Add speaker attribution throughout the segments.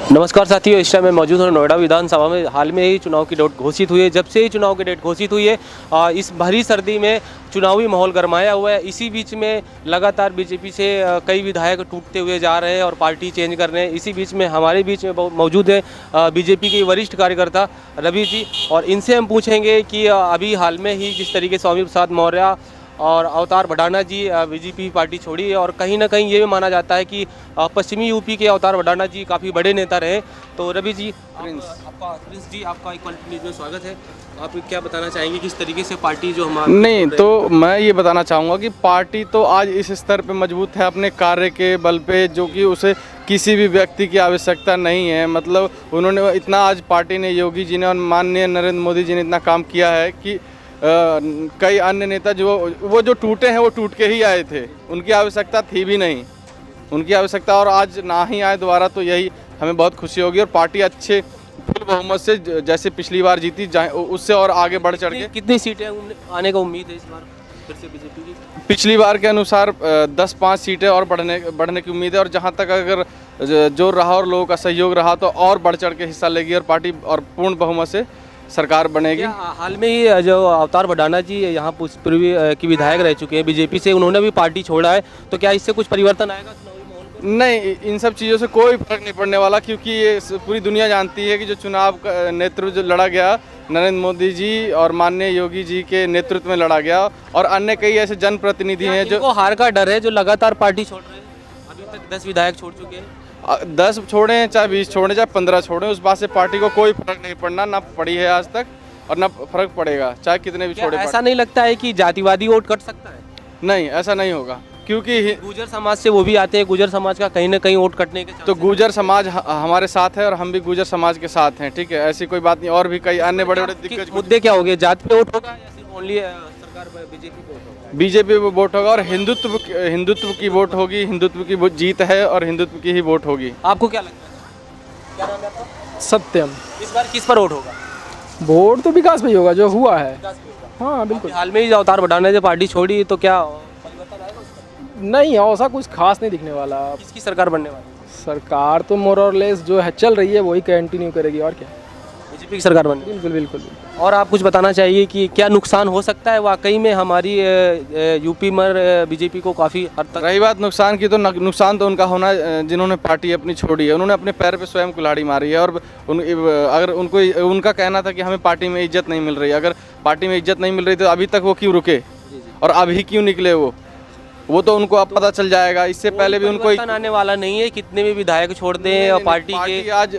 Speaker 1: नमस्कार साथियों, इस टाइम मैं मौजूद हूँ नोएडा विधानसभा में। हाल में ही चुनाव की डेट घोषित हुई है। जब से ही चुनाव की डेट घोषित हुई है, इस भरी सर्दी में चुनावी माहौल गरमाया हुआ है। इसी बीच में लगातार बीजेपी से कई विधायक टूटते हुए जा रहे हैं और पार्टी चेंज कर रहे हैं। इसी बीच में हमारे बीच में मौजूद है बीजेपी के वरिष्ठ कार्यकर्ता रवि जी, और इनसे हम पूछेंगे कि अभी हाल में ही जिस तरीके से स्वामी प्रसाद मौर्य और अवतार भडाना जी बीजेपी पार्टी छोड़ी है, और कहीं ना कहीं ये भी माना जाता है कि पश्चिमी यूपी के अवतार भडाना जी काफ़ी बड़े नेता रहे। तो रवि जी, प्रिंस जी, आपका इक्वल न्यूज़ में स्वागत है। आप क्या बताना चाहेंगे किस तरीके से पार्टी जो हमारी
Speaker 2: नहीं, तो मैं ये बताना चाहूँगा कि पार्टी तो आज इस स्तर पे मजबूत है अपने कार्य के बल पे, जो कि उसे किसी भी व्यक्ति की आवश्यकता नहीं है। मतलब उन्होंने इतना, आज पार्टी ने, योगी जी ने और माननीय नरेंद्र मोदी जी ने इतना काम किया है कि कई अन्य नेता वो जो टूटे हैं वो टूट के ही आए थे, उनकी आवश्यकता थी भी नहीं उनकी आवश्यकता, और आज ना ही आए दोबारा, तो यही हमें बहुत खुशी होगी। और पार्टी अच्छे फुल बहुमत से जैसे पिछली बार जीती जाए उससे और आगे बढ़ चढ़ के।
Speaker 1: कितनी सीटें आने का उम्मीद है इस बार फिर से बीजेपी की?
Speaker 2: पिछली बार के अनुसार 10-5 सीटें और बढ़ने की उम्मीद है, और जहां तक अगर जोर रहा और लोगों का सहयोग रहा तो और बढ़ चढ़ के हिस्सा लेगी और पार्टी और पूर्ण बहुमत से सरकार बनेगी।
Speaker 1: हाल में ही जो अवतार भडाना जी यहाँ पूर्वी की विधायक रह चुके हैं बीजेपी से, उन्होंने भी पार्टी छोड़ा है, तो क्या इससे कुछ परिवर्तन आएगा चुनावी माहौल में?
Speaker 2: नहीं, इन सब चीज़ों से कोई फर्क नहीं पड़ने वाला, क्योंकि ये पूरी दुनिया जानती है कि जो चुनाव का नेतृत्व जो लड़ा गया नरेंद्र मोदी जी और माननीय योगी जी के नेतृत्व में लड़ा गया, और अन्य कई ऐसे जनप्रतिनिधि हैं जो
Speaker 1: हार का डर है, जो लगातार पार्टी छोड़ रहे हैं। अभी तक 10 विधायक छोड़ चुके हैं।
Speaker 2: 10 छोड़े, चाहे 20 छोड़े, चाहे 15 छोड़े, उस बात से पार्टी को कोई फर्क नहीं पड़ना, ना पड़ी है आज तक और ना फर्क पड़ेगा, चाहे कितने भी छोड़े।
Speaker 1: ऐसा नहीं लगता है कि जातिवादी वोट कट सकता है?
Speaker 2: नहीं, ऐसा नहीं होगा, क्योंकि
Speaker 1: गुजर समाज से वो भी आते हैं, गुजर समाज का कहीं ना कहीं वोट कटने के
Speaker 2: तो गुजर समाज हमारे साथ है और हम भी गुजर समाज के साथ हैं, ठीक है, ऐसी कोई बात नहीं। और भी कई अन्य बड़े बड़े दिग्गज
Speaker 1: मुद्दे क्या हो गए? जाति पे वोट होगा या सिर्फ ओनली सरकार पे बीजेपी पे वोट होगा?
Speaker 2: बीजेपी पे वोट होगा और हिंदुत्व की वोट होगी, हिंदुत्व की जीत है और हिंदुत्व की ही वोट होगी।
Speaker 1: आपको क्या लगता है? क्या नाम है आपका?
Speaker 3: सत्यम।
Speaker 1: इस बार किस पर वोट होगा?
Speaker 3: वोट तो विकास पे ही होगा, जो हुआ है। हाँ बिल्कुल।
Speaker 1: हाल में ही अवतार भडाना ने पार्टी छोड़ी, तो क्या परिवर्तन आएगा उसका?
Speaker 3: नहीं, ऐसा कुछ खास नहीं दिखने वाला।
Speaker 1: किसकी सरकार बनने वाली है?
Speaker 3: सरकार तो मोर और लेस जो है चल रही है वही कंटिन्यू करेगी, और क्या।
Speaker 1: बीजेपी की सरकार बनने।
Speaker 3: बिल्कुल बिल्कुल।
Speaker 1: और आप कुछ बताना चाहिए कि क्या नुकसान हो सकता है वाकई में हमारी यूपी में बीजेपी को काफ़ी हद तक?
Speaker 2: रही बात नुकसान की, तो नुकसान तो उनका होना जिन्होंने पार्टी अपनी छोड़ी है, उन्होंने अपने पैर पे स्वयं कुल्हाड़ी मारी है। और अगर उनका कहना था कि हमें पार्टी में इज्जत नहीं मिल रही, अगर पार्टी में इज्जत नहीं मिल रही तो अभी तक वो क्यों रुके और अभी क्यों निकले? वो तो उनको अब पता चल जाएगा। इससे पहले भी उनको
Speaker 1: आने वाला नहीं है, कितने भी विधायक छोड़ दें और पार्टी के।
Speaker 2: आज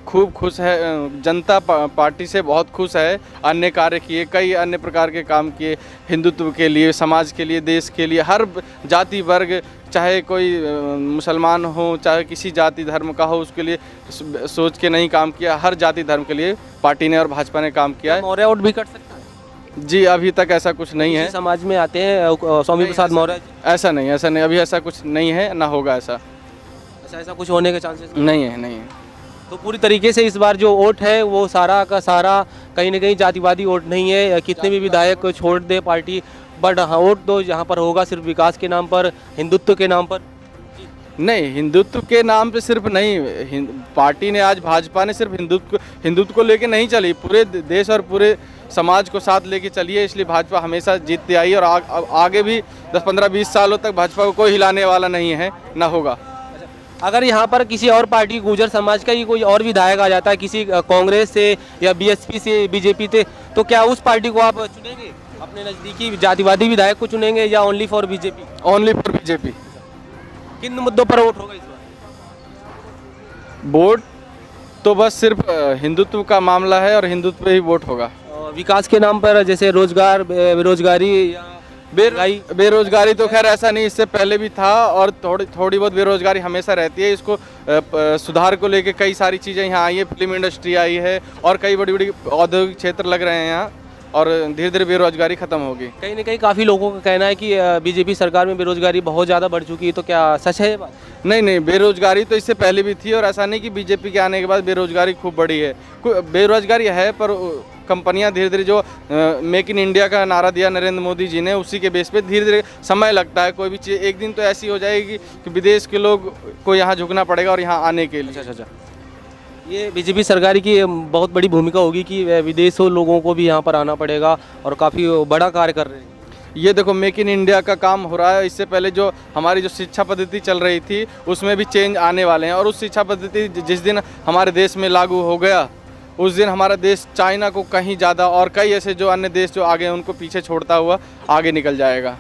Speaker 2: खूब खुश है जनता, पार्टी से बहुत खुश है। अन्य कार्य किए, कई अन्य प्रकार के काम किए हिंदुत्व के लिए, समाज के लिए, देश के लिए। हर जाति वर्ग, चाहे कोई मुसलमान हो, चाहे किसी जाति धर्म का हो, उसके लिए सोच के नहीं काम किया। हर जाति धर्म के लिए पार्टी ने और भाजपा ने काम किया है।
Speaker 1: मौर्य वोट भी कट सकता है?
Speaker 2: जी, अभी तक ऐसा कुछ नहीं है।
Speaker 1: समाज में आते हैं स्वामी प्रसाद मौर्य।
Speaker 2: ऐसा नहीं, अभी ऐसा कुछ नहीं है, ना होगा ऐसा।
Speaker 1: ऐसा कुछ होने के चांसेस
Speaker 2: नहीं है।
Speaker 1: तो पूरी तरीके से इस बार जो वोट है वो सारा का सारा कहीं ना कहीं जातिवादी वोट नहीं है। कितने भी विधायक छोड़ दे पार्टी, बट हाँ, वोट तो यहाँ पर होगा सिर्फ विकास के नाम पर, हिंदुत्व के नाम पर।
Speaker 2: नहीं, हिंदुत्व के नाम पे सिर्फ नहीं, पार्टी ने, आज भाजपा ने सिर्फ हिंदुत्व को लेके नहीं चली, पूरे देश और पूरे समाज को साथ लेके चली है। इसलिए भाजपा हमेशा जीतती आई और आगे भी 10, 15, 20 सालों तक भाजपा को कोई हिलाने वाला नहीं है, ना होगा।
Speaker 1: अगर यहाँ पर किसी और पार्टी, गुर्जर समाज का ही कोई और विधायक आ जाता है, किसी कांग्रेस से या बीएसपी से, बीजेपी से, तो क्या उस पार्टी को आप चुनेंगे? अपने नज़दीकी जातिवादी विधायक को चुनेंगे या only for BJP?
Speaker 2: Only for BJP.
Speaker 1: किन मुद्दों पर वोट होगा इस बार?
Speaker 2: वोट तो बस सिर्फ हिंदुत्व का मामला है और हिंदुत्व पे ही वोट होगा।
Speaker 1: विकास के नाम पर जैसे रोजगार, बेरोजगारी या
Speaker 2: बेरोजगारी तो खैर ऐसा नहीं, इससे पहले भी था और थोड़ी बहुत बेरोजगारी हमेशा रहती है। इसको सुधार को लेके कई सारी चीज़ें यहाँ आई है, फिल्म इंडस्ट्री आई है और कई बड़ी बड़ी औद्योगिक क्षेत्र लग रहे हैं यहाँ, और धीरे धीरे बेरोजगारी खत्म होगी।
Speaker 1: कहीं ना कहीं काफ़ी लोगों का कहना है कि बीजेपी सरकार में बेरोजगारी बहुत ज़्यादा बढ़ चुकी है, तो क्या सच है ये बात?
Speaker 2: नहीं, बेरोजगारी तो इससे पहले भी थी और ऐसा नहीं कि बीजेपी के आने के बाद बेरोजगारी खूब बढ़ी है। बेरोजगारी है, पर कंपनियां धीरे धीरे जो मेक इन इंडिया का नारा दिया नरेंद्र मोदी जी ने, उसी के बेस पे धीरे धीरे समय लगता है। कोई भी चीज़ एक दिन तो ऐसी हो जाएगी कि विदेश के लोग को यहाँ झुकना पड़ेगा और यहाँ आने के लिए।
Speaker 1: अच्छा। ये बीजेपी सरकार की बहुत बड़ी भूमिका होगी कि विदेशों लोगों को भी यहाँ पर आना पड़ेगा और काफ़ी बड़ा कार्य कर रहे हैं।
Speaker 2: ये देखो मेक इन इंडिया का काम हो रहा है। इससे पहले जो हमारी जो शिक्षा पद्धति चल रही थी उसमें भी चेंज आने वाले हैं, और उस शिक्षा पद्धति जिस दिन हमारे देश में लागू हो गया उस दिन हमारा देश चाइना को कहीं ज़्यादा और कई ऐसे जो अन्य देश जो आगे हैं उनको पीछे छोड़ता हुआ आगे निकल जाएगा।